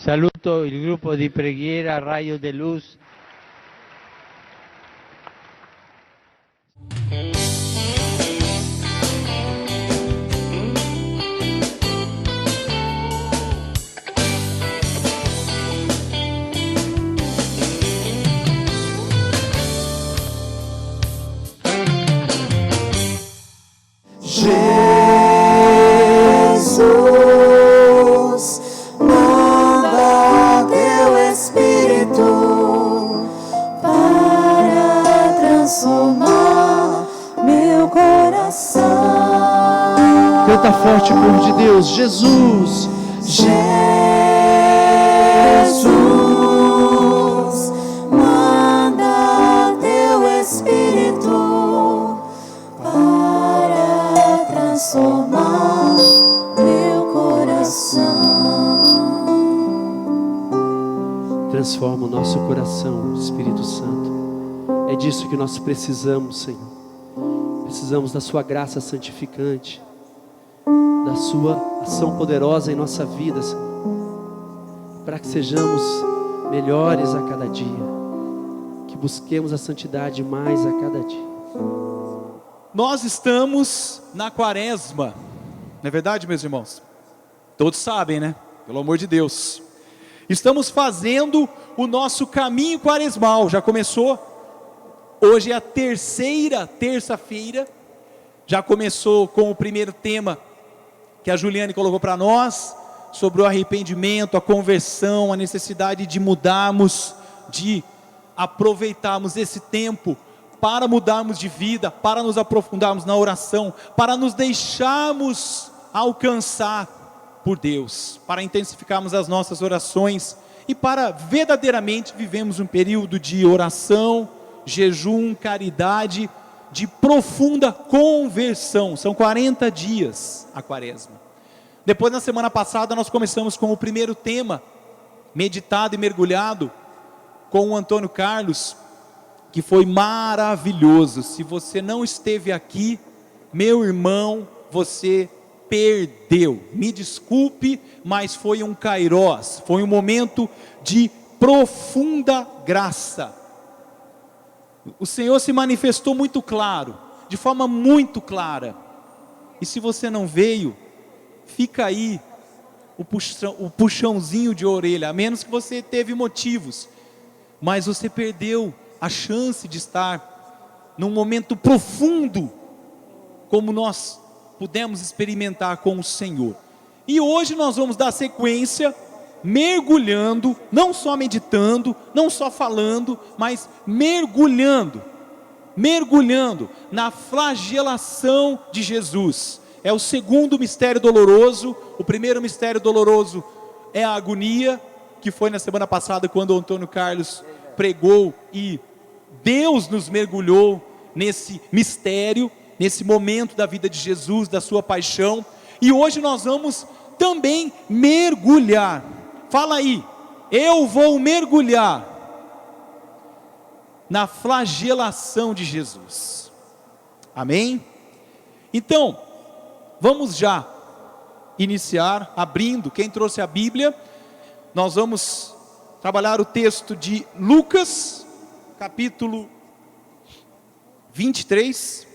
Saluto il gruppo di preghiera Raio de Luz. Jesus, manda teu Espírito para transformar meu coração. Canta forte, povo de Deus. Jesus, Jesus, manda teu Espírito para transformar meu coração. transforma o nosso coração, Espírito Santo. É disso que nós precisamos, Senhor. Precisamos da sua graça santificante, da sua ação poderosa em nossa vida, Senhor, para que sejamos melhores a cada dia, que busquemos a santidade mais a cada dia. Nós estamos na quaresma, não é verdade, meus irmãos? Todos sabem, né? Pelo amor de Deus. Estamos fazendo o nosso caminho quaresmal, já começou. Hoje é a terça-feira, já começou com o primeiro tema que a Juliane colocou para nós, sobre o arrependimento, a conversão, a necessidade de mudarmos, de aproveitarmos esse tempo para mudarmos de vida, para nos aprofundarmos na oração, para nos deixarmos alcançar por Deus, para intensificarmos as nossas orações e para verdadeiramente vivemos um período de oração, jejum, caridade, de profunda conversão. São 40 dias a quaresma. Depois, na semana passada, nós começamos com o primeiro tema, meditado e mergulhado, com o Antônio Carlos, que foi maravilhoso. Se você não esteve aqui, meu irmão, você perdeu. Me desculpe, mas foi um kairós, foi um momento de profunda graça. O Senhor se manifestou muito claro, de forma muito clara. E se você não veio, fica aí o puxãozinho de orelha, a menos que você teve motivos, mas você perdeu a chance de estar num momento profundo, como nós pudemos experimentar com o Senhor. E hoje nós vamos dar sequência, mergulhando, não só meditando, não só falando, mas mergulhando na flagelação de Jesus. É o segundo mistério doloroso. O primeiro mistério doloroso é a agonia, que foi na semana passada quando o Antônio Carlos pregou e Deus nos mergulhou nesse mistério, nesse momento da vida de Jesus, da sua paixão. E hoje nós vamos também mergulhar. Fala aí, eu vou mergulhar na flagelação de Jesus. Amém? Então, vamos já iniciar, abrindo. Quem trouxe a Bíblia, nós vamos trabalhar o texto de Lucas, capítulo 23,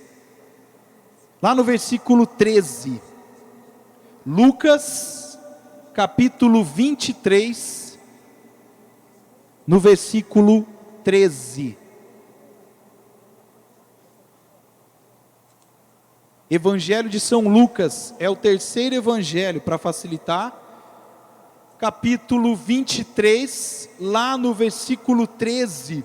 lá no versículo 13. Lucas, capítulo 23, no versículo 13. Evangelho de São Lucas, é o terceiro evangelho, para facilitar. Capítulo 23, lá no versículo 13.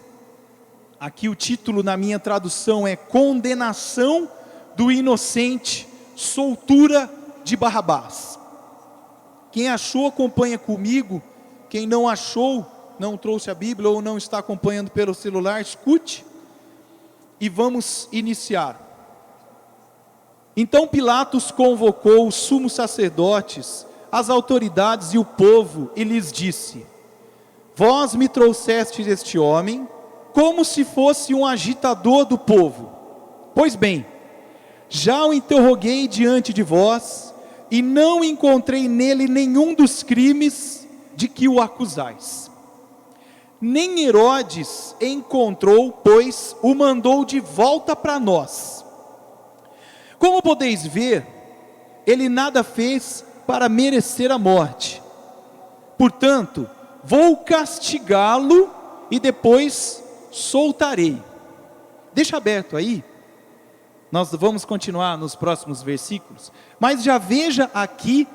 Aqui o título na minha tradução é Condenação do Inocente, Soltura de Barrabás. Quem achou, acompanha comigo. Quem não achou, não trouxe a Bíblia ou não está acompanhando pelo celular, escute. E vamos iniciar. Então Pilatos convocou os sumos sacerdotes, as autoridades e o povo e lhes disse: vós me trouxestes este homem como se fosse um agitador do povo. Pois bem, já o interroguei diante de vós e não encontrei nele nenhum dos crimes de que o acusais? Nem Herodes encontrou, pois o mandou de volta para nós. Como podeis ver, ele nada fez para merecer a morte. Portanto, vou castigá-lo e depois soltarei. Deixa aberto aí. Nós vamos continuar nos próximos versículos. Mas já veja aqui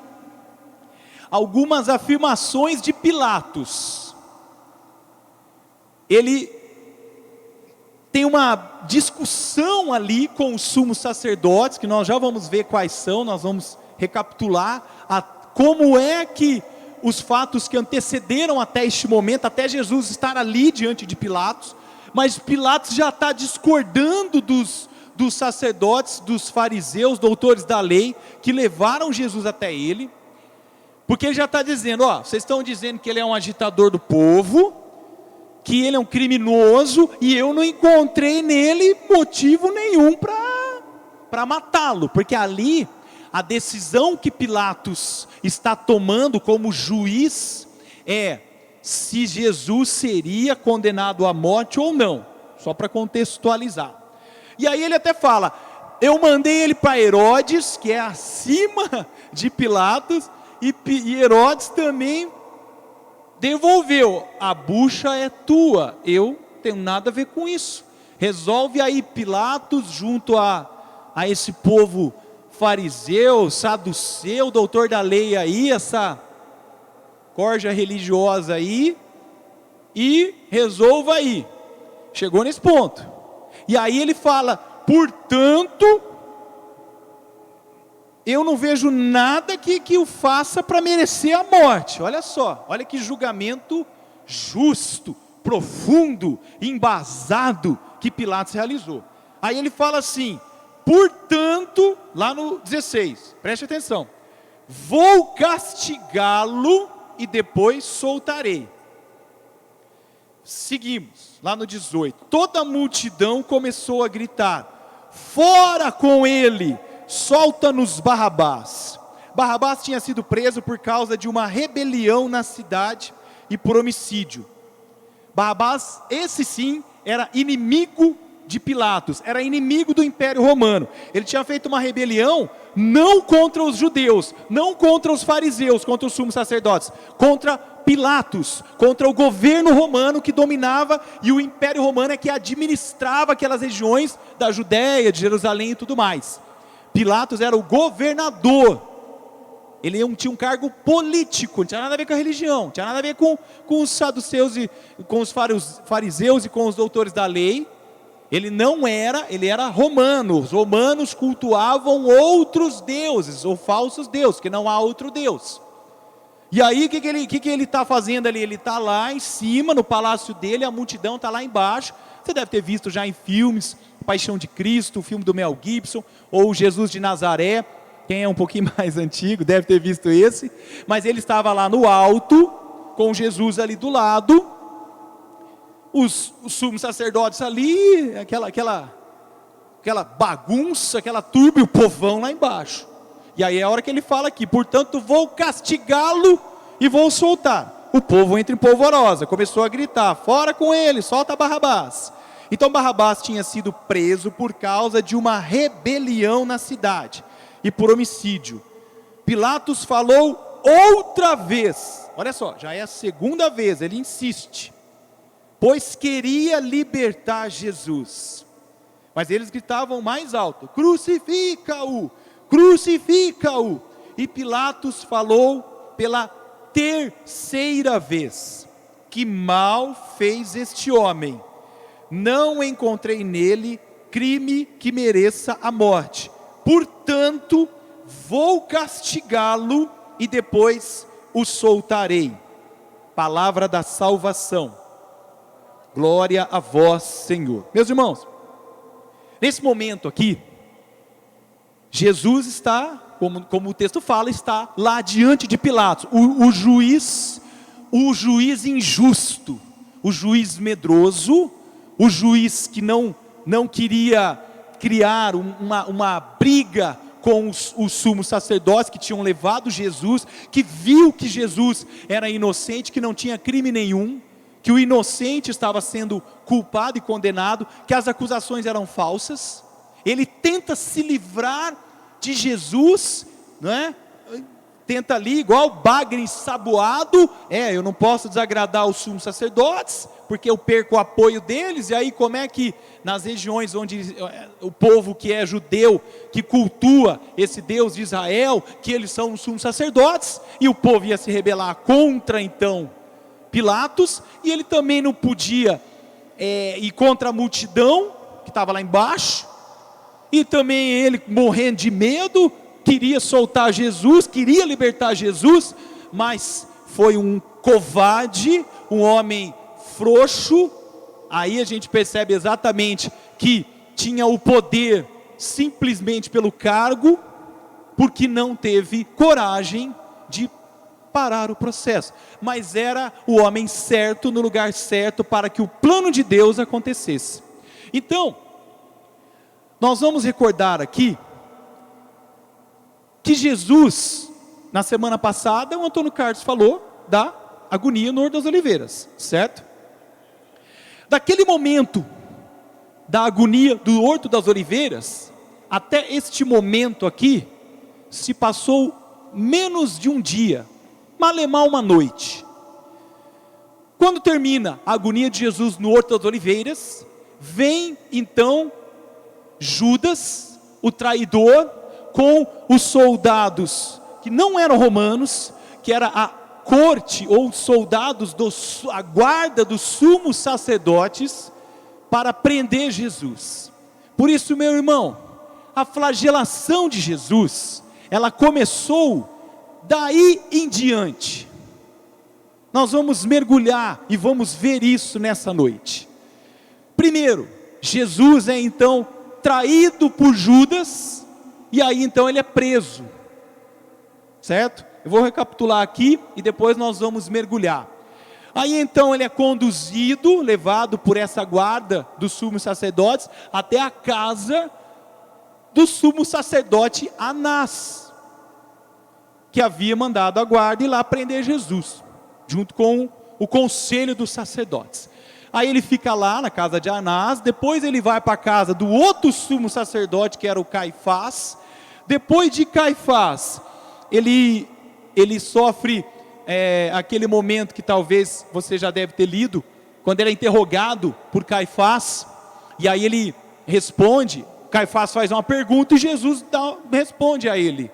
algumas afirmações de Pilatos. Ele tem uma discussão ali com os sumos sacerdotes, que nós já vamos ver quais são, nós vamos recapitular como é que os fatos que antecederam até este momento, até Jesus estar ali diante de Pilatos, mas Pilatos já está discordando dos sacerdotes, dos fariseus, doutores da lei, que levaram Jesus até ele, porque ele já está dizendo, vocês estão dizendo que ele é um agitador do povo, que ele é um criminoso, e eu não encontrei nele motivo nenhum para matá-lo, porque ali, a decisão que Pilatos está tomando como juiz, é se Jesus seria condenado à morte ou não, só para contextualizar. E aí ele até fala, eu mandei ele para Herodes, que é acima de Pilatos, e Herodes também devolveu, a bucha é tua, eu tenho nada a ver com isso. Resolve aí Pilatos junto a esse povo fariseu, saduceu, doutor da lei aí, essa corja religiosa aí, e resolva aí. Chegou nesse ponto. E aí ele fala, portanto, eu não vejo nada que o faça para merecer a morte. Olha só, olha que julgamento justo, profundo, embasado que Pilatos realizou. Aí ele fala assim, portanto, lá no 16, preste atenção, vou castigá-lo e depois soltarei. Seguimos, lá no 18, toda a multidão começou a gritar, fora com ele, solta-nos Barrabás. Barrabás tinha sido preso por causa de uma rebelião na cidade e por homicídio. Barrabás, esse sim, era inimigo de Pilatos, era inimigo do Império Romano. Ele tinha feito uma rebelião, não contra os judeus, não contra os fariseus, contra os sumos sacerdotes, contra Pilatos, contra o governo romano que dominava, e o Império Romano é que administrava aquelas regiões da Judéia, de Jerusalém e tudo mais. Pilatos era o governador, ele tinha um cargo político, não tinha nada a ver com a religião, não tinha nada a ver com os saduceus, e com os fariseus e com os doutores da lei. Ele não era, ele era romano. Os romanos cultuavam outros deuses, ou falsos deuses, que não há outro Deus. E aí, o que ele está fazendo ali? Ele está lá em cima, no palácio dele, a multidão está lá embaixo. Você deve ter visto já em filmes, Paixão de Cristo, o filme do Mel Gibson, ou Jesus de Nazaré. Quem é um pouquinho mais antigo deve ter visto esse. Mas ele estava lá no alto, com Jesus ali do lado, os sumos sacerdotes ali, aquela bagunça, aquela turba, e o povão lá embaixo. E aí é a hora que ele fala aqui, portanto vou castigá-lo e vou soltar. O povo entra em polvorosa, começou a gritar, fora com ele, solta Barrabás. Então Barrabás tinha sido preso por causa de uma rebelião na cidade e por homicídio. Pilatos falou outra vez, olha só, já é a segunda vez, ele insiste, pois queria libertar Jesus. Mas eles gritavam mais alto, crucifica-o, crucifica-o. E Pilatos falou pela terceira vez, que mal fez este homem. Não encontrei nele crime que mereça a morte. Portanto, vou castigá-lo e depois o soltarei. Palavra da salvação. Glória a vós, Senhor. Meus irmãos, nesse momento aqui, Jesus está, como o texto fala, está lá diante de Pilatos, o juiz injusto, o juiz medroso, o juiz que não queria criar uma briga com os sumos sacerdotes que tinham levado Jesus, que viu que Jesus era inocente, que não tinha crime nenhum, que o inocente estava sendo culpado e condenado, que as acusações eram falsas. Ele tenta se livrar de Jesus, não é? Tenta ali, igual bagre ensaboado, eu não posso desagradar os sumos sacerdotes, porque eu perco o apoio deles. E aí como é que nas regiões onde o povo que é judeu, que cultua esse Deus de Israel, que eles são os sumos sacerdotes, e o povo ia se rebelar contra então Pilatos, e ele também não podia ir contra a multidão que estava lá embaixo, e também ele morrendo de medo, queria soltar Jesus, queria libertar Jesus, mas foi um covarde, um homem frouxo. Aí a gente percebe exatamente que tinha o poder simplesmente pelo cargo, porque não teve coragem de parar o processo, mas era o homem certo no lugar certo para que o plano de Deus acontecesse. Então, nós vamos recordar aqui que Jesus, na semana passada, o Antônio Carlos falou da agonia no Horto das Oliveiras, certo? Daquele momento da agonia do Horto das Oliveiras, até este momento aqui, se passou menos de um dia, malemar uma noite. Quando termina a agonia de Jesus no Horto das Oliveiras, vem então Judas, o traidor, com os soldados que não eram romanos, que era a corte ou soldados, a guarda dos sumos sacerdotes, para prender Jesus. Por isso, meu irmão, a flagelação de Jesus, ela começou daí em diante. Nós vamos mergulhar e vamos ver isso nessa noite. Primeiro, Jesus é então traído por Judas, e aí então ele é preso, certo? Eu vou recapitular aqui e depois nós vamos mergulhar. Aí então ele é conduzido, levado por essa guarda dos sumos sacerdotes até a casa do sumo sacerdote Anás, que havia mandado a guarda ir lá prender Jesus, junto com o conselho dos sacerdotes. Aí ele fica lá na casa de Anás, depois ele vai para a casa do outro sumo sacerdote, que era o Caifás. Depois de Caifás, ele sofre aquele momento que talvez você já deve ter lido, quando ele é interrogado por Caifás, e aí ele responde, Caifás faz uma pergunta e Jesus responde a ele.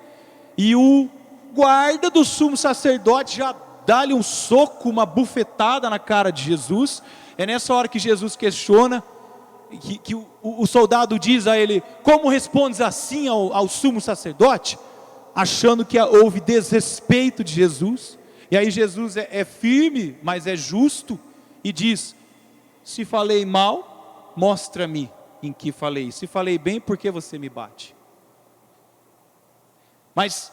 E o guarda do sumo sacerdote já dá-lhe um soco, uma bufetada na cara de Jesus. É nessa hora que Jesus questiona, que o soldado diz a ele: como respondes assim ao sumo sacerdote? Achando que houve desrespeito de Jesus. E aí Jesus é firme, mas é justo, e diz: se falei mal, mostra-me em que falei. Se falei bem, por que você me bate? Mas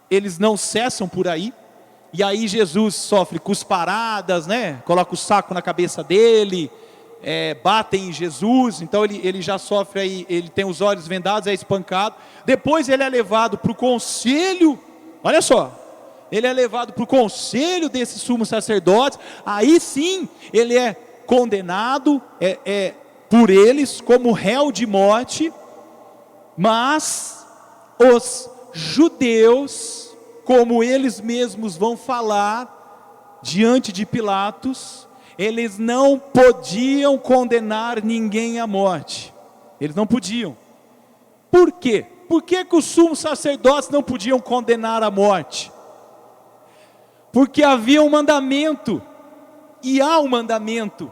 eles não cessam por aí. E aí Jesus sofre cusparadas, né? Coloca o saco na cabeça dele, batem em Jesus. Então ele já sofre aí, ele tem os olhos vendados, é espancado. Depois ele é levado para o conselho, olha só, ele é levado para o conselho desses sumos sacerdotes. Aí sim, ele é condenado por eles como réu de morte. Mas os judeus, como eles mesmos vão falar diante de Pilatos, eles não podiam condenar ninguém à morte. Eles não podiam. Por quê? Por que os sumos sacerdotes não podiam condenar à morte? Porque havia um mandamento, e há um mandamento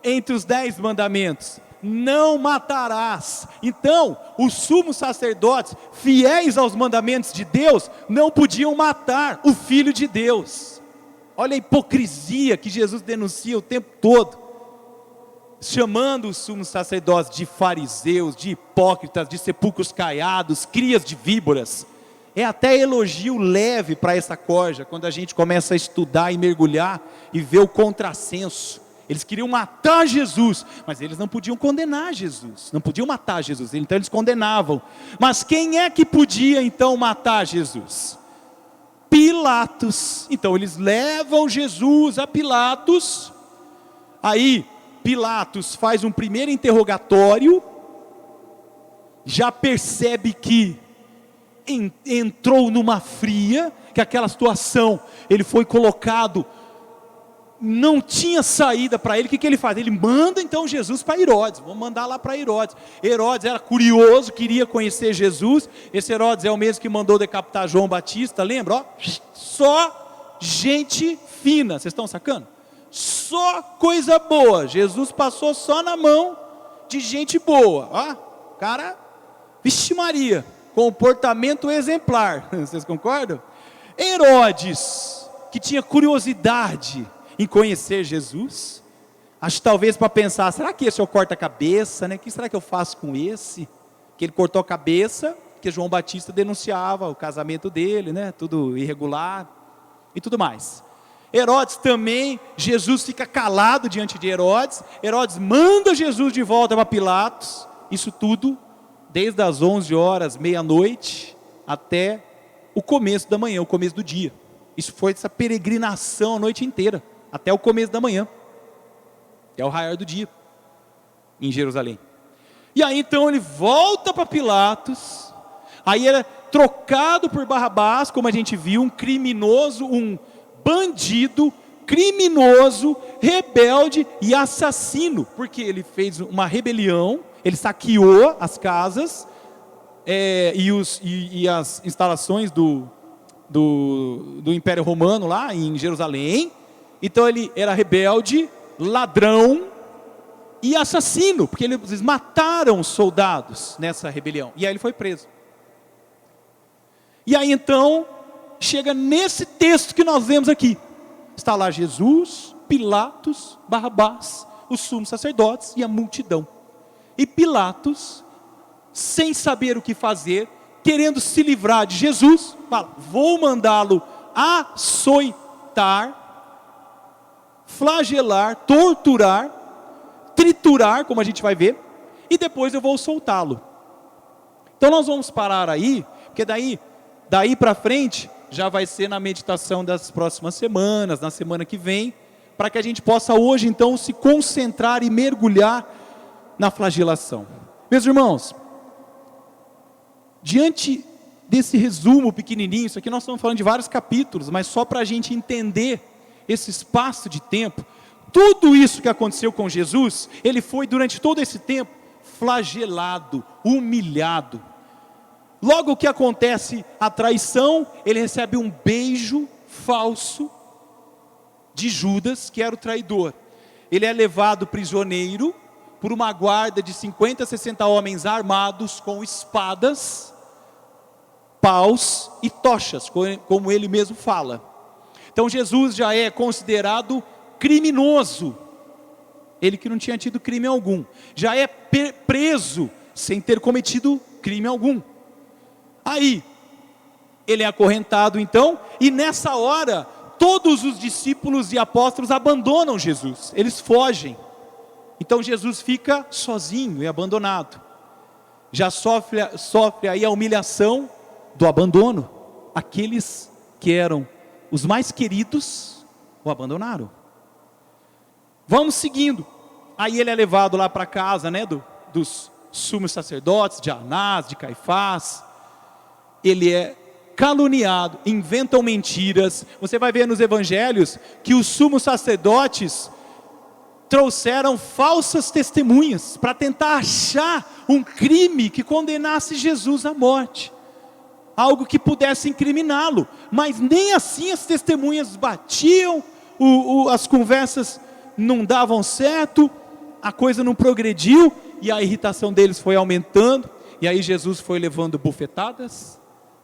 entre os 10 mandamentos: não matarás. Então, os sumos sacerdotes, fiéis aos mandamentos de Deus, não podiam matar o Filho de Deus. Olha a hipocrisia que Jesus denuncia o tempo todo, chamando os sumos sacerdotes de fariseus, de hipócritas, de sepulcros caiados, crias de víboras. É até elogio leve para essa corja, quando a gente começa a estudar e mergulhar e ver o contrassenso Eles queriam matar Jesus, mas eles não podiam condenar Jesus, não podiam matar Jesus, então eles condenavam. Mas quem é que podia então matar Jesus? Pilatos. Então eles levam Jesus a Pilatos. Aí Pilatos faz um primeiro interrogatório, já percebe que entrou numa fria, que aquela situação, ele foi colocado, não tinha saída para ele. O que ele faz? Ele manda então Jesus para Herodes. Vamos mandar lá para Herodes. Herodes era curioso, queria conhecer Jesus. Esse Herodes é o mesmo que mandou decapitar João Batista, lembra? Ó, só gente fina, vocês estão sacando? Só coisa boa. Jesus passou só na mão de gente boa. Ó, cara, vixe Maria, comportamento exemplar. Vocês concordam? Herodes, que tinha curiosidade em conhecer Jesus, acho talvez para pensar, será que esse eu corto a cabeça, né? O que será que eu faço com esse? Que ele cortou a cabeça, que João Batista denunciava o casamento dele, né? Tudo irregular e tudo mais. Herodes também, Jesus fica calado diante de Herodes. Herodes manda Jesus de volta para Pilatos. Isso tudo desde as 11 horas, meia-noite, até o começo da manhã, o começo do dia. Isso foi essa peregrinação a noite inteira, até o começo da manhã, até o raiar do dia, em Jerusalém. E aí então ele volta para Pilatos. Aí era trocado por Barrabás, como a gente viu, um criminoso, um bandido, criminoso, rebelde e assassino, porque ele fez uma rebelião, ele saqueou as casas e as instalações do Império Romano lá em Jerusalém. Então ele era rebelde, ladrão e assassino, porque eles mataram soldados nessa rebelião, e aí ele foi preso. E aí então chega nesse texto que nós vemos aqui, está lá Jesus, Pilatos, Barrabás, os sumos sacerdotes e a multidão. E Pilatos, sem saber o que fazer, querendo se livrar de Jesus, fala: vou mandá-lo açoitar, flagelar, torturar, triturar, como a gente vai ver, e depois eu vou soltá-lo. Então nós vamos parar aí, porque daí para frente já vai ser na meditação das próximas semanas, na semana que vem, para que a gente possa hoje então se concentrar e mergulhar na flagelação. Meus irmãos, diante desse resumo pequenininho, isso aqui nós estamos falando de vários capítulos, mas só para a gente entender esse espaço de tempo, tudo isso que aconteceu com Jesus, ele foi durante todo esse tempo flagelado, humilhado. Logo que acontece a traição, ele recebe um beijo falso de Judas, que era o traidor. Ele é levado prisioneiro por uma guarda de 50 a 60 homens armados com espadas, paus e tochas, como ele mesmo fala. Então Jesus já é considerado criminoso, ele que não tinha tido crime algum, já é preso sem ter cometido crime algum. Aí, ele é acorrentado então, e nessa hora, todos os discípulos e apóstolos abandonam Jesus, eles fogem. Então Jesus fica sozinho e abandonado. Já sofre aí a humilhação do abandono. Aqueles que eram os mais queridos o abandonaram. Vamos seguindo. Aí ele é levado lá para casa, né, dos sumos sacerdotes, de Anás, de Caifás. Ele é caluniado, inventam mentiras. Você vai ver nos evangelhos que os sumos sacerdotes trouxeram falsas testemunhas para tentar achar um crime que condenasse Jesus à morte, algo que pudesse incriminá-lo, mas nem assim as testemunhas batiam, as conversas não davam certo, a coisa não progrediu, e a irritação deles foi aumentando, e aí Jesus foi levando bufetadas,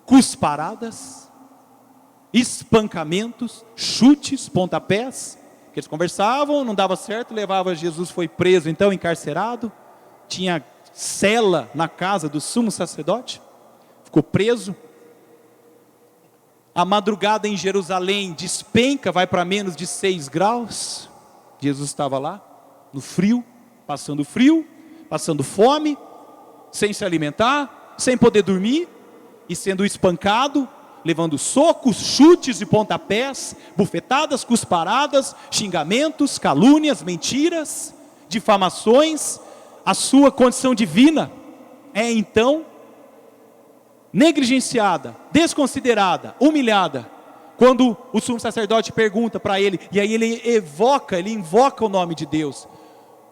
cusparadas, espancamentos, chutes, pontapés, que eles conversavam, não dava certo, levava Jesus, foi preso então, encarcerado, tinha cela na casa do sumo sacerdote, ficou preso. A madrugada em Jerusalém despenca, vai para menos de 6 graus, Jesus estava lá, no frio, passando fome, sem se alimentar, sem poder dormir, e sendo espancado, levando socos, chutes e pontapés, bufetadas, cusparadas, xingamentos, calúnias, mentiras, difamações. A sua condição divina é então negligenciada, desconsiderada, humilhada, quando o sumo sacerdote pergunta para ele, e aí ele invoca o nome de Deus: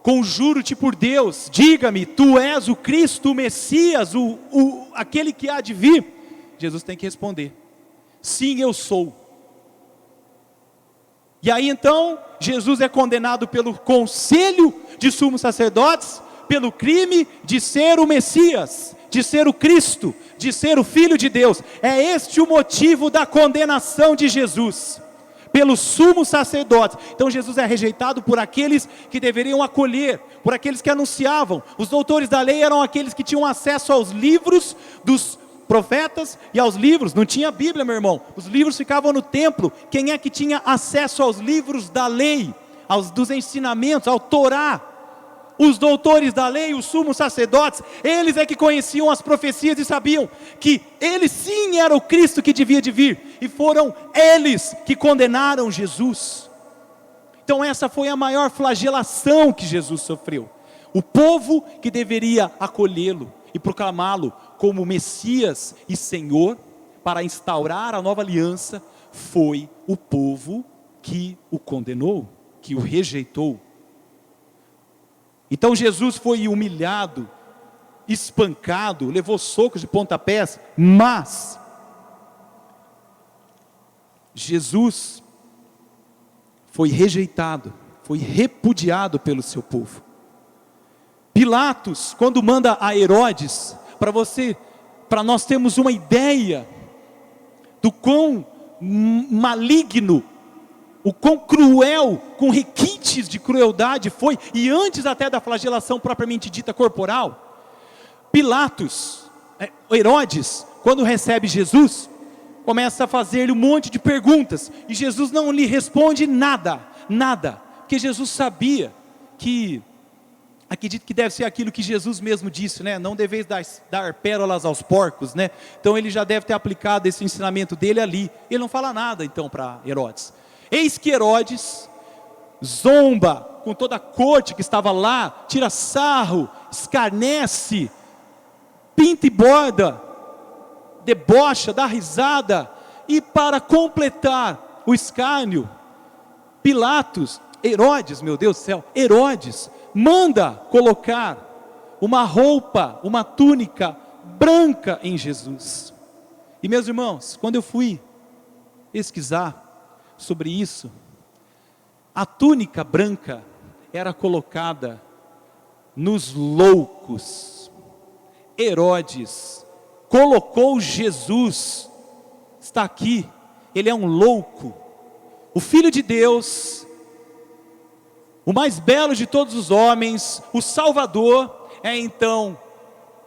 conjuro-te por Deus, diga-me, tu és o Cristo, o Messias, aquele que há de vir. Jesus tem que responder: sim, eu sou. E aí então, Jesus é condenado pelo conselho de sumos sacerdotes, pelo crime de ser o Messias, de ser o Cristo, de ser o Filho de Deus. É este o motivo da condenação de Jesus, pelos sumos sacerdotes. Então Jesus é rejeitado por aqueles que deveriam acolher, por aqueles que anunciavam. Os doutores da lei eram aqueles que tinham acesso aos livros dos profetas e aos livros. Não tinha Bíblia, meu irmão, os livros ficavam no templo. Quem é que tinha acesso aos livros da lei, dos ensinamentos, ao Torá? Os doutores da lei, os sumos sacerdotes. Eles é que conheciam as profecias e sabiam que ele sim era o Cristo que devia de vir, e foram eles que condenaram Jesus. Então essa foi a maior flagelação que Jesus sofreu. O povo que deveria acolhê-lo e proclamá-lo como Messias e Senhor, para instaurar a nova aliança, foi o povo que o condenou, que o rejeitou. Então Jesus foi humilhado, espancado, levou socos e pontapés, mas Jesus foi rejeitado, foi repudiado pelo seu povo. Pilatos, quando manda a Herodes, para nós termos uma ideia do quão maligno, o quão cruel, com requintes de crueldade foi, e antes até da flagelação propriamente dita corporal, Herodes, quando recebe Jesus, começa a fazer-lhe um monte de perguntas, e Jesus não lhe responde nada, porque Jesus sabia que, acredito que deve ser aquilo que Jesus mesmo disse, né? Não deveis dar pérolas aos porcos, né? Então ele já deve ter aplicado esse ensinamento dele ali. Ele não fala nada então para Herodes. Eis que Herodes zomba com toda a corte que estava lá, tira sarro, escarnece, pinta e borda, debocha, dá risada, e para completar o escárnio, Herodes manda colocar uma roupa, uma túnica branca em Jesus. E meus irmãos, quando eu fui pesquisar sobre isso, a túnica branca era colocada nos loucos. Herodes colocou Jesus, está aqui, ele é um louco, o Filho de Deus, o mais belo de todos os homens, o Salvador, é então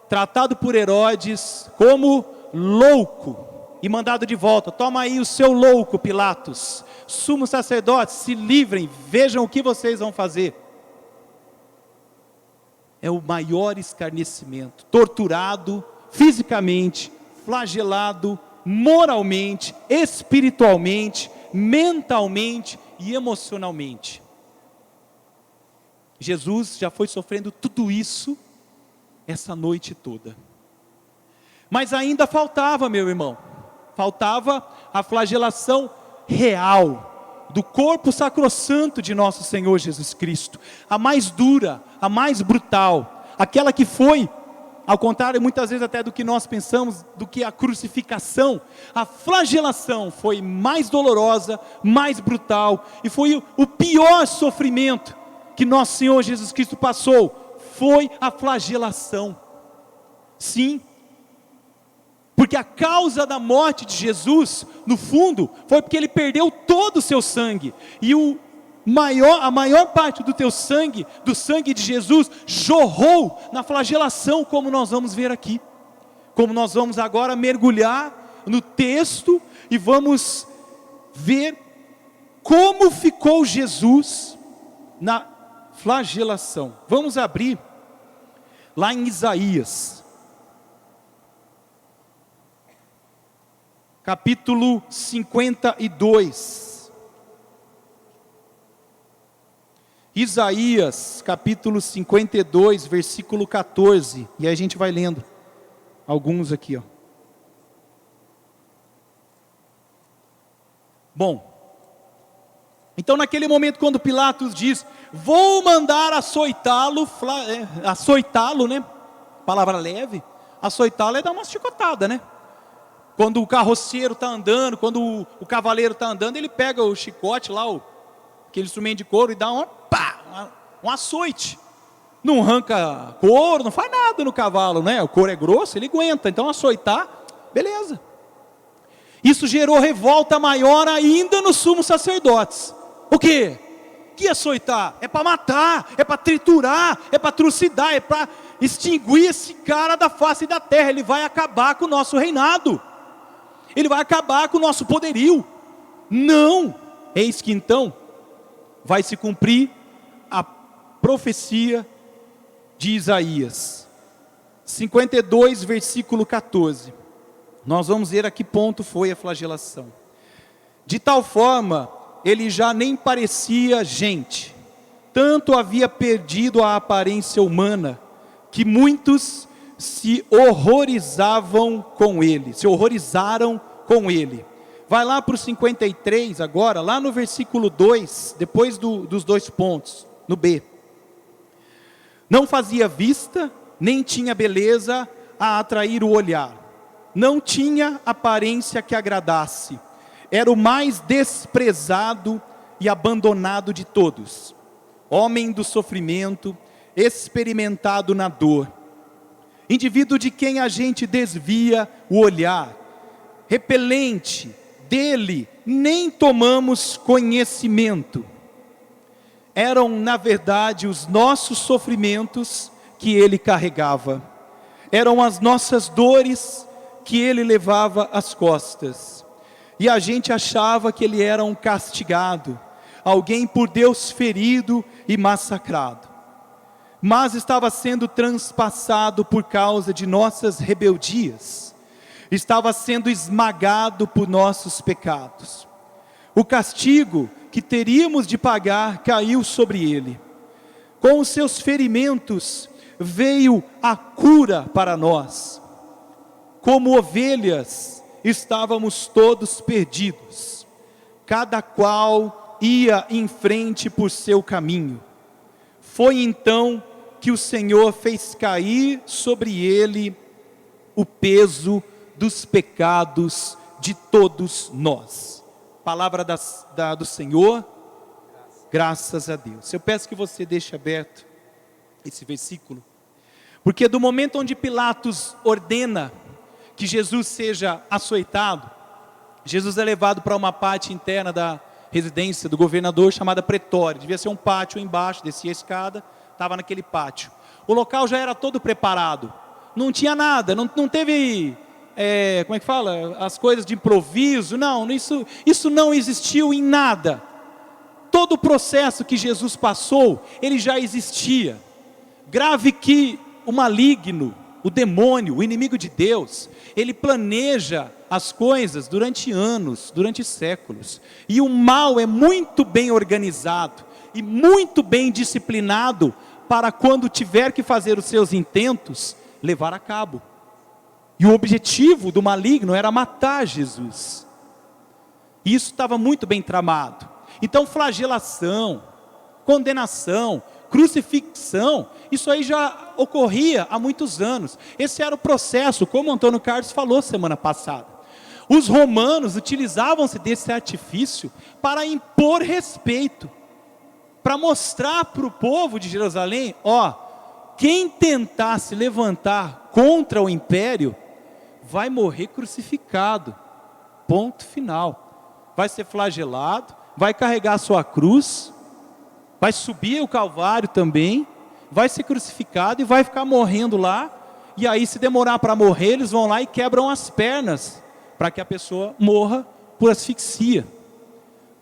tratado por Herodes como louco e mandado de volta. Toma aí o seu louco, Pilatos. Sumos sacerdotes, se livrem, vejam o que vocês vão fazer. É o maior escarnecimento, torturado fisicamente, flagelado moralmente, espiritualmente, mentalmente e emocionalmente. Jesus já foi sofrendo tudo isso essa noite toda. Mas ainda faltava, meu irmão, faltava a flagelação real do corpo sacrossanto de nosso Senhor Jesus Cristo, a mais dura, a mais brutal, aquela que foi, ao contrário muitas vezes até do que nós pensamos, do que a crucificação. A flagelação foi mais dolorosa, mais brutal, e foi o pior sofrimento que nosso Senhor Jesus Cristo passou, foi a flagelação. Sim, porque a causa da morte de Jesus, no fundo, foi porque ele perdeu todo o seu sangue, e a maior parte do sangue de Jesus, jorrou na flagelação, como nós vamos ver aqui. Como nós vamos agora mergulhar no texto, e vamos ver como ficou Jesus na flagelação. Vamos abrir lá em Isaías, capítulo 52. Isaías, capítulo 52, versículo 14. E aí a gente vai lendo alguns aqui, ó. Bom, então naquele momento quando Pilatos diz: vou mandar açoitá-lo, né? Palavra leve. Açoitá-lo é dar uma chicotada, né? Quando o carroceiro está andando, quando o cavaleiro está andando, ele pega o chicote lá, aquele instrumento de couro, e dá um açoite. Não arranca couro, não faz nada no cavalo, né? O couro é grosso, ele aguenta. Então açoitar, beleza. Isso gerou revolta maior ainda nos sumos sacerdotes. O quê? Que açoitar? É para matar, é para triturar, é para trucidar, é para extinguir esse cara da face da terra. Ele vai acabar com o nosso reinado. Ele vai acabar com o nosso poderio. Não! Eis que então vai se cumprir a profecia de Isaías 52, versículo 14. Nós vamos ver a que ponto foi a flagelação. De tal forma, ele já nem parecia gente, tanto havia perdido a aparência humana, que muitos se horrorizaram com ele. Vai lá para o 53 agora, lá no versículo 2, depois dos dois pontos, no B. Não fazia vista, nem tinha beleza a atrair o olhar. Não tinha aparência que agradasse. Era o mais desprezado e abandonado de todos. Homem do sofrimento, experimentado na dor. Indivíduo de quem a gente desvia o olhar. Repelente, dele nem tomamos conhecimento. Eram, na verdade, os nossos sofrimentos que ele carregava. Eram as nossas dores que ele levava às costas. E a gente achava que ele era um castigado, alguém por Deus ferido e massacrado. Mas estava sendo transpassado por causa de nossas rebeldias. Estava sendo esmagado por nossos pecados. O castigo que teríamos de pagar caiu sobre ele. Com os seus ferimentos veio a cura para nós. Como ovelhas, estávamos todos perdidos. Cada qual ia em frente por seu caminho. Foi então que o Senhor fez cair sobre ele o peso dos pecados de todos nós. Palavra do Senhor, graças a Deus. Eu peço que você deixe aberto esse versículo, porque do momento onde Pilatos ordena que Jesus seja açoitado, Jesus é levado para uma parte interna da residência do governador chamada Pretório. Devia ser um pátio embaixo, descia a escada, estava naquele pátio. O local já era todo preparado, não tinha nada, não teve, como é que fala? As coisas de improviso, não, isso não existiu em nada. Todo o processo que Jesus passou, ele já existia. Grave que o maligno, o demônio, o inimigo de Deus, ele planeja as coisas durante anos, durante séculos. E o mal é muito bem organizado e muito bem disciplinado para quando tiver que fazer os seus intentos, levar a cabo. E o objetivo do maligno era matar Jesus. E isso estava muito bem tramado. Então flagelação, condenação, crucifixão, isso aí já ocorria há muitos anos. Esse era o processo, como o Antônio Carlos falou semana passada. Os romanos utilizavam-se desse artifício para impor respeito, para mostrar para o povo de Jerusalém, quem tentar se levantar contra o império, vai morrer crucificado, ponto final. Vai ser flagelado, vai carregar a sua cruz, vai subir o Calvário também, vai ser crucificado e vai ficar morrendo lá. E aí, se demorar para morrer, eles vão lá e quebram as pernas, para que a pessoa morra por asfixia.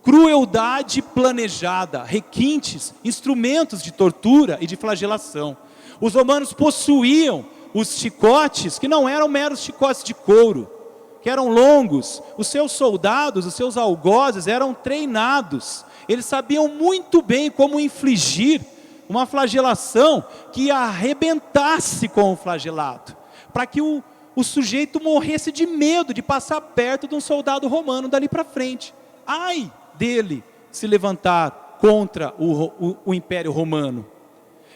crueldade planejada, requintes, instrumentos de tortura e de flagelação. Os romanos possuíam os chicotes, que não eram meros chicotes de couro, que eram longos. Os seus soldados, os seus algozes eram treinados. Eles sabiam muito bem como infligir uma flagelação que arrebentasse com o flagelado, para que o sujeito morresse de medo de passar perto de um soldado romano dali para frente. Ai dele se levantar contra o Império Romano.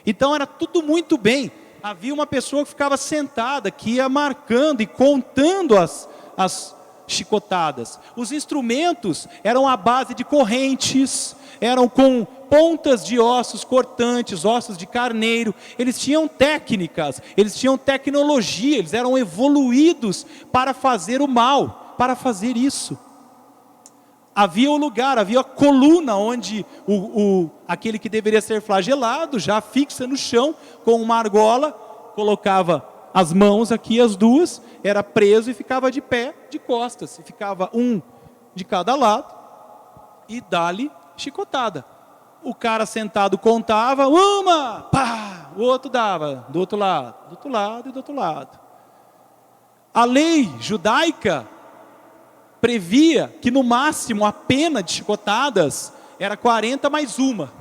Então era tudo muito bem. Havia uma pessoa que ficava sentada, que ia marcando e contando as chicotadas. Os instrumentos eram à base de correntes, eram com pontas de ossos cortantes, ossos de carneiro. Eles tinham técnicas, eles tinham tecnologia, eles eram evoluídos para fazer o mal, para fazer isso. Havia o lugar, havia a coluna onde aquele que deveria ser flagelado, já fixa no chão, com uma argola, colocava as mãos aqui, as duas, era preso e ficava de pé, de costas, e ficava um de cada lado, e dá-lhe chicotada. O cara sentado contava, uma, pá, o outro dava, do outro lado e do outro lado. A lei judaica previa que no máximo a pena de chicotadas era 40 mais uma.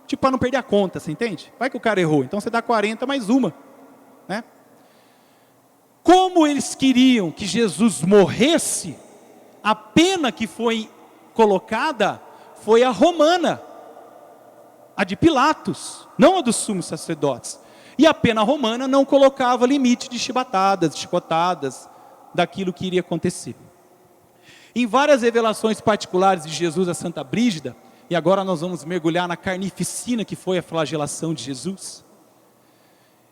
Tipo, para não perder a conta, você entende? Vai que o cara errou, então você dá 40 mais uma, né? Como eles queriam que Jesus morresse, a pena que foi colocada foi a romana, a de Pilatos, não a dos sumos sacerdotes. E a pena romana não colocava limite de chibatadas, de chicotadas, daquilo que iria acontecer. Em várias revelações particulares de Jesus a Santa Brígida, e agora nós vamos mergulhar na carnificina que foi a flagelação de Jesus,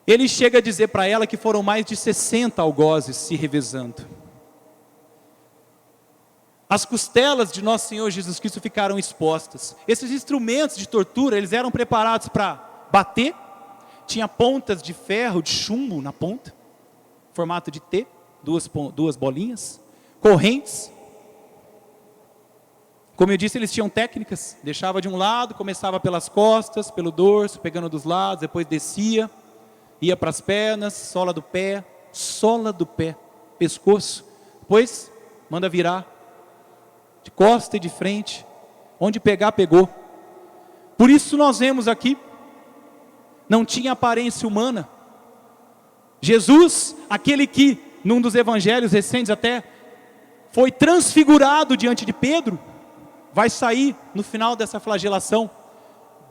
ele chega a dizer para ela que foram mais de 60 algozes se revezando. As costelas de nosso Senhor Jesus Cristo ficaram expostas. Esses instrumentos de tortura, eles eram preparados para bater, tinha pontas de ferro, de chumbo na ponta, formato de T, duas bolinhas, correntes. Como eu disse, eles tinham técnicas, deixava de um lado, começava pelas costas, pelo dorso, pegando dos lados, depois descia, ia para as pernas, sola do pé, pescoço, depois manda virar, de costa e de frente, onde pegar, pegou. Por isso nós vemos aqui, não tinha aparência humana. Jesus, aquele que, num dos evangelhos recentes até, foi transfigurado diante de Pedro, vai sair no final dessa flagelação,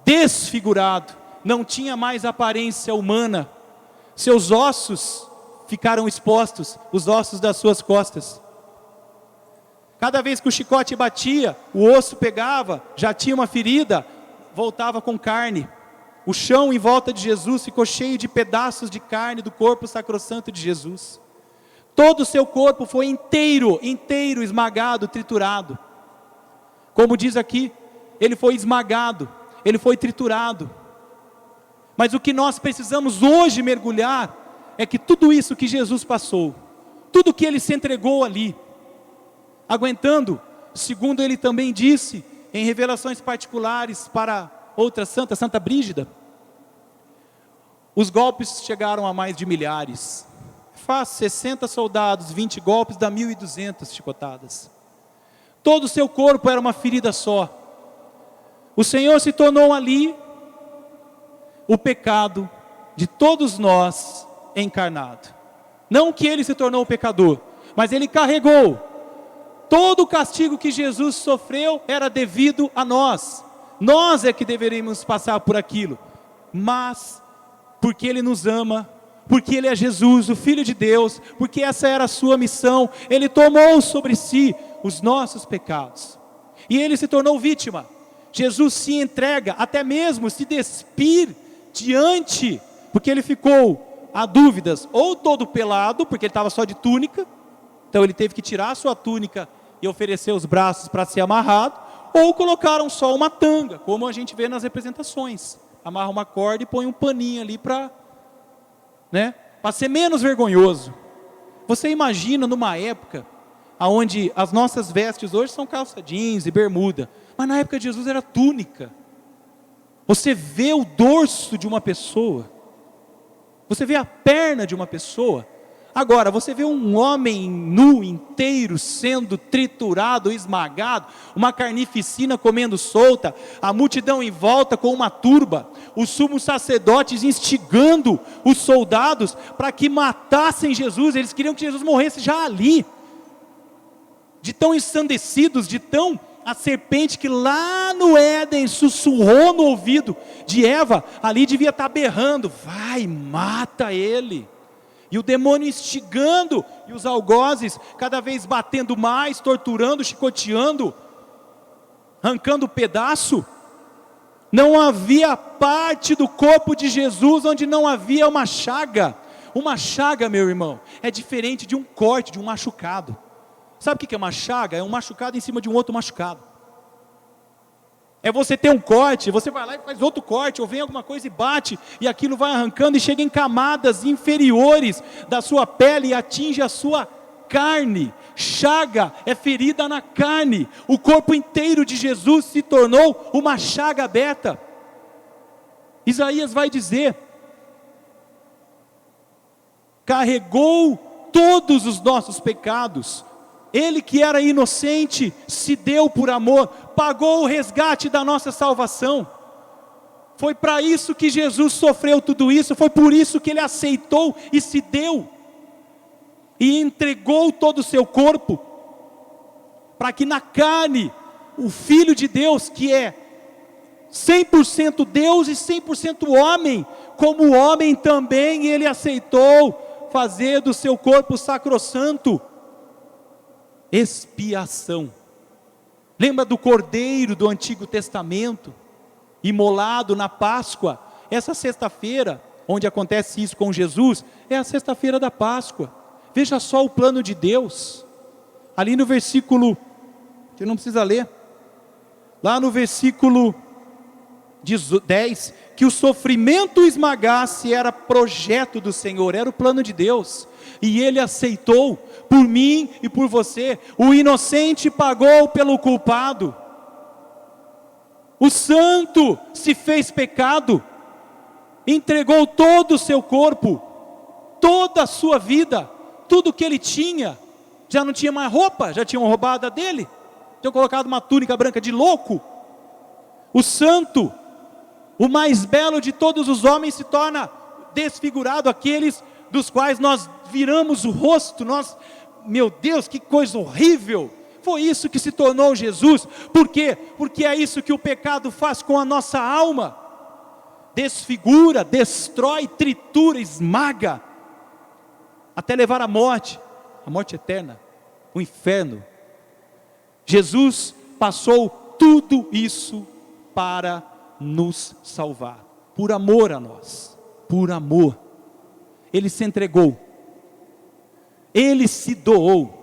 desfigurado, não tinha mais aparência humana, seus ossos ficaram expostos, os ossos das suas costas. Cada vez que o chicote batia, o osso pegava, já tinha uma ferida, voltava com carne. O chão em volta de Jesus ficou cheio de pedaços de carne do corpo sacrossanto de Jesus. Todo o seu corpo foi inteiro esmagado, triturado. Como diz aqui, ele foi esmagado, ele foi triturado. Mas o que nós precisamos hoje mergulhar é que tudo isso que Jesus passou, tudo que ele se entregou ali, aguentando, segundo ele também disse, em revelações particulares para outra santa, Santa Brígida, os golpes chegaram a mais de milhares. Faz 60 soldados, 20 golpes, dá 1.200 chicotadas. Todo o seu corpo era uma ferida só. O Senhor se tornou ali o pecado de todos nós encarnado. Não que ele se tornou o pecador, mas ele carregou. Todo o castigo que Jesus sofreu era devido a nós. Nós é que deveríamos passar por aquilo. Mas, porque ele nos ama, porque ele é Jesus, o Filho de Deus, porque essa era a sua missão, ele tomou sobre si os nossos pecados. E ele se tornou vítima. Jesus se entrega, até mesmo se despir diante, porque ele ficou a dúvidas, ou todo pelado, porque ele estava só de túnica, então ele teve que tirar a sua túnica e oferecer os braços para ser amarrado, ou colocaram só uma tanga, como a gente vê nas representações. Amarra uma corda e põe um paninho ali para ser menos vergonhoso. Você imagina numa época aonde as nossas vestes hoje são calça jeans e bermuda, mas na época de Jesus era túnica. Você vê o dorso de uma pessoa, você vê a perna de uma pessoa. Agora, você vê um homem nu inteiro sendo triturado, esmagado, uma carnificina comendo solta, a multidão em volta com uma turba, os sumos sacerdotes instigando os soldados para que matassem Jesus. Eles queriam que Jesus morresse já ali, de tão ensandecidos, de tão a serpente que lá no Éden sussurrou no ouvido de Eva, ali devia estar berrando: vai, mata ele. E o demônio instigando, e os algozes cada vez batendo mais, torturando, chicoteando, arrancando pedaço. Não havia parte do corpo de Jesus onde não havia uma chaga. Uma chaga, meu irmão, é diferente de um corte, de um machucado. Sabe o que é uma chaga? É um machucado em cima de um outro machucado. É você ter um corte, você vai lá e faz outro corte, ou vem alguma coisa e bate, e aquilo vai arrancando e chega em camadas inferiores da sua pele e atinge a sua carne. Chaga é ferida na carne. O corpo inteiro de Jesus se tornou uma chaga aberta. Isaías vai dizer: carregou todos os nossos pecados. Ele que era inocente se deu por amor, pagou o resgate da nossa salvação. Foi para isso que Jesus sofreu tudo isso, foi por isso que Ele aceitou e se deu. E entregou todo o seu corpo, para que na carne, o Filho de Deus, que é 100% Deus e 100% homem, como homem também Ele aceitou fazer do seu corpo sacrossanto expiação. Lembra do cordeiro do Antigo Testamento, imolado na Páscoa? Essa sexta-feira, onde acontece isso com Jesus, é a sexta-feira da Páscoa. Veja só o plano de Deus, ali no versículo, que não precisa ler, lá no versículo 10, que o sofrimento esmagasse era projeto do Senhor, era o plano de Deus, e Ele aceitou, por mim e por você. O inocente pagou pelo culpado, o santo se fez pecado, entregou todo o seu corpo, toda a sua vida, tudo que ele tinha. Já não tinha mais roupa, já tinham roubado a dele, tinham colocado uma túnica branca de louco. O santo, o mais belo de todos os homens, se torna desfigurado, aqueles dos quais nós viramos o rosto, meu Deus, que coisa horrível. Foi isso que se tornou Jesus. Por quê? Porque é isso que o pecado faz com a nossa alma. Desfigura, destrói, tritura, esmaga, até levar à morte, a morte eterna, o inferno. Jesus passou tudo isso para nos salvar, por amor a nós, por amor. Ele se entregou, Ele se doou,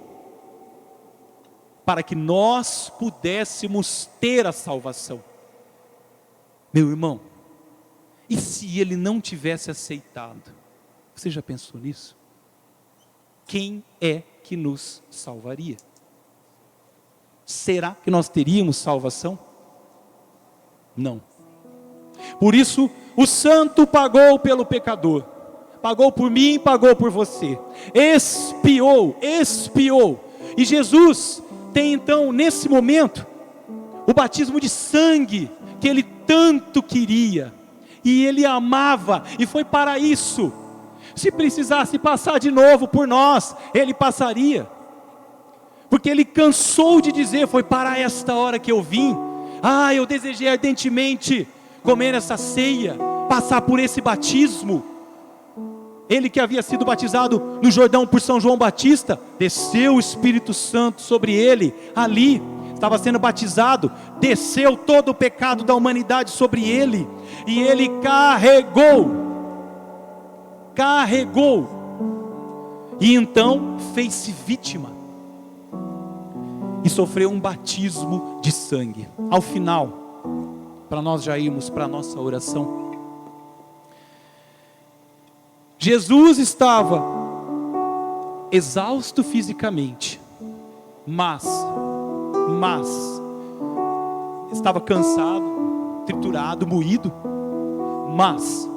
para que nós pudéssemos ter a salvação. Meu irmão, e se Ele não tivesse aceitado? Você já pensou nisso? Quem é que nos salvaria? Será que nós teríamos salvação? Não. Por isso, o santo pagou pelo pecador, pagou por mim, pagou por você, expiou, e Jesus tem então nesse momento, o batismo de sangue, que Ele tanto queria, e Ele amava, e foi para isso. Se precisasse passar de novo por nós, Ele passaria, porque Ele cansou de dizer: foi para esta hora que eu vim. Eu desejei ardentemente comer essa ceia, passar por esse batismo. Ele que havia sido batizado no Jordão por São João Batista, desceu o Espírito Santo sobre ele, ali, estava sendo batizado, desceu todo o pecado da humanidade sobre ele, e ele carregou, e então fez-se vítima, e sofreu um batismo de sangue. Ao final, para nós já irmos para a nossa oração, Jesus estava exausto fisicamente, mas estava cansado, triturado, moído. Mas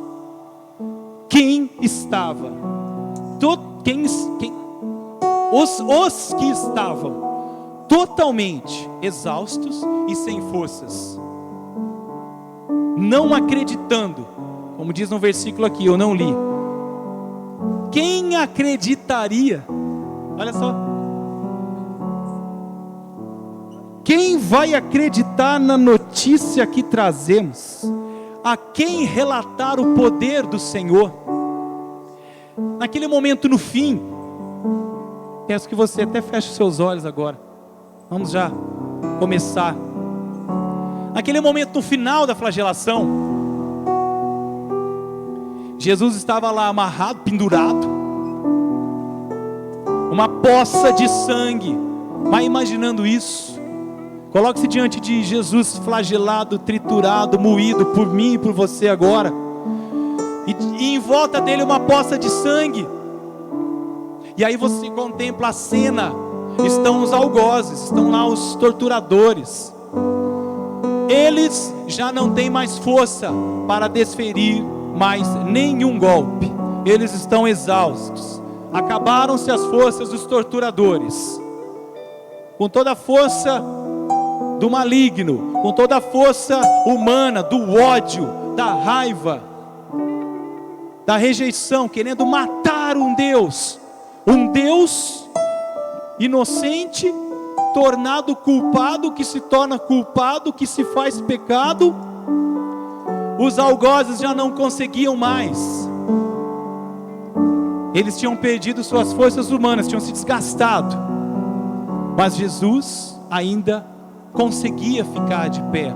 quem estava? Os que estavam totalmente exaustos e sem forças, não acreditando, como diz no versículo aqui, eu não li. Quem acreditaria? Olha só. Quem vai acreditar na notícia que trazemos? A quem relatar o poder do Senhor? Naquele momento no fim, peço que você até feche os seus olhos agora. Vamos já começar. Naquele momento no final da flagelação, Jesus estava lá amarrado, pendurado, uma poça de sangue. Vai imaginando isso. Coloque-se diante de Jesus flagelado, triturado, moído por mim e por você agora. E em volta dele uma poça de sangue. E aí você contempla a cena. Estão os algozes, estão lá os torturadores. Eles já não têm mais força para desferir mais nenhum golpe. Eles estão exaustos. Acabaram-se as forças dos torturadores. Com toda a força do maligno, com toda a força humana, do ódio, da raiva, da rejeição, querendo matar um Deus inocente, tornado culpado, que se torna culpado, que se faz pecado. Os algozes já não conseguiam mais. Eles tinham perdido suas forças humanas, tinham se desgastado. Mas Jesus ainda conseguia ficar de pé,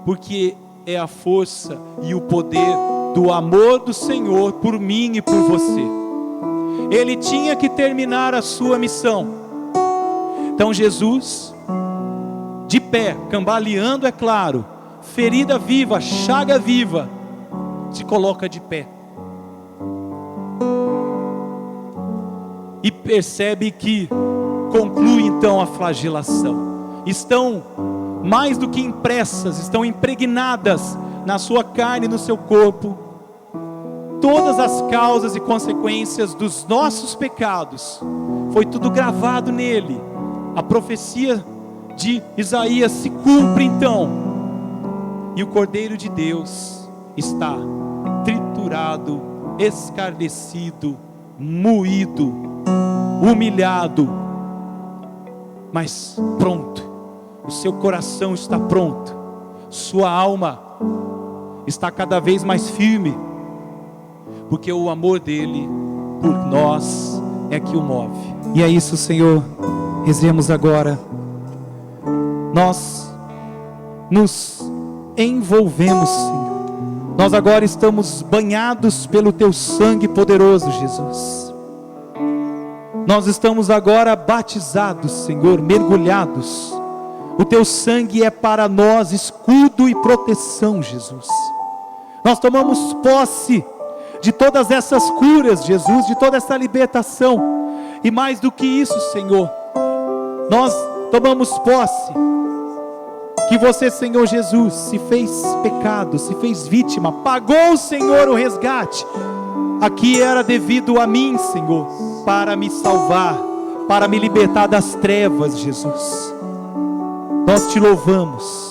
porque é a força e o poder do amor do Senhor por mim e por você. Ele tinha que terminar a sua missão. Então Jesus, de pé, cambaleando, é claro, ferida viva, chaga viva, se coloca de pé e percebe que conclui então a flagelação. Estão mais do que impressas, estão impregnadas na sua carne e no seu corpo todas as causas e consequências dos nossos pecados. Foi tudo gravado nele. A profecia de Isaías se cumpre então, e o Cordeiro de Deus está triturado, escarnecido, moído, humilhado, mas pronto. O seu coração está pronto, sua alma está cada vez mais firme, porque o amor dele por nós é que o move. E é isso, Senhor. Rezemos agora. Nós nos envolvemos, Senhor. Nós agora estamos banhados pelo teu sangue poderoso, Jesus. Nós estamos agora batizados, Senhor, mergulhados. O teu sangue é para nós escudo e proteção, Jesus. Nós tomamos posse de todas essas curas, Jesus, de toda essa libertação. E mais do que isso, Senhor, nós tomamos posse que você, Senhor Jesus, se fez pecado, se fez vítima, pagou, Senhor, o resgate. Aqui era devido a mim, Senhor, para me salvar, para me libertar das trevas, Jesus. Nós te louvamos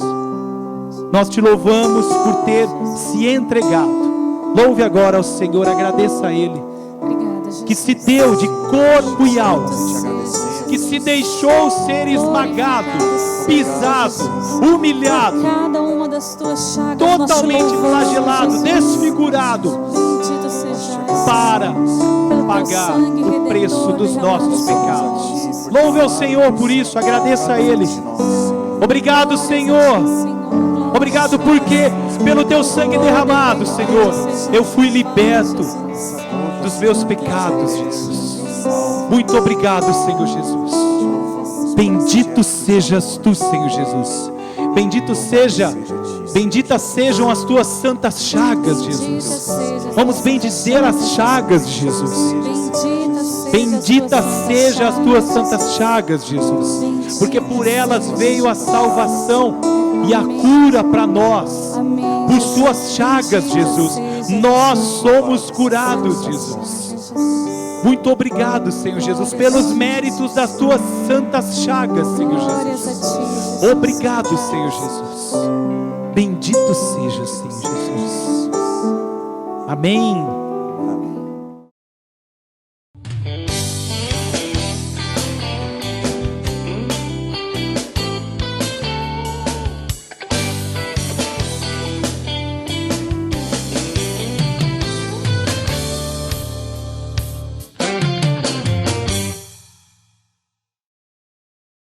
por ter se entregado. Louve agora ao Senhor, agradeça a Ele. Obrigada, Jesus. Que se deu de corpo e alma, que se deixou ser esmagado, pisado, humilhado, Cada uma das tuas chagas, totalmente nós te louvamos, flagelado, Jesus. desfigurado, Bendito sejas para pelo teu pagar sangue o preço redentor dos derramado nossos sobre pecados. nós. Louve ao Senhor por isso, agradeça a Ele. Obrigado, Senhor. Obrigado porque pelo teu sangue derramado, Senhor, eu fui liberto dos meus pecados, Jesus. Muito obrigado, Senhor Jesus. Bendito sejas tu, Senhor Jesus. Benditas sejam as tuas santas chagas, Jesus. Vamos bendizer as chagas de Jesus. Bendita Bendita seja as tuas santas chagas, Jesus, porque por elas veio a salvação e a cura para nós. Por suas chagas, Jesus, nós somos curados, Jesus. Muito obrigado, Senhor Jesus, pelos méritos das tuas santas chagas, Senhor Jesus. Obrigado, Senhor Jesus. Bendito seja, Senhor Jesus. Amém.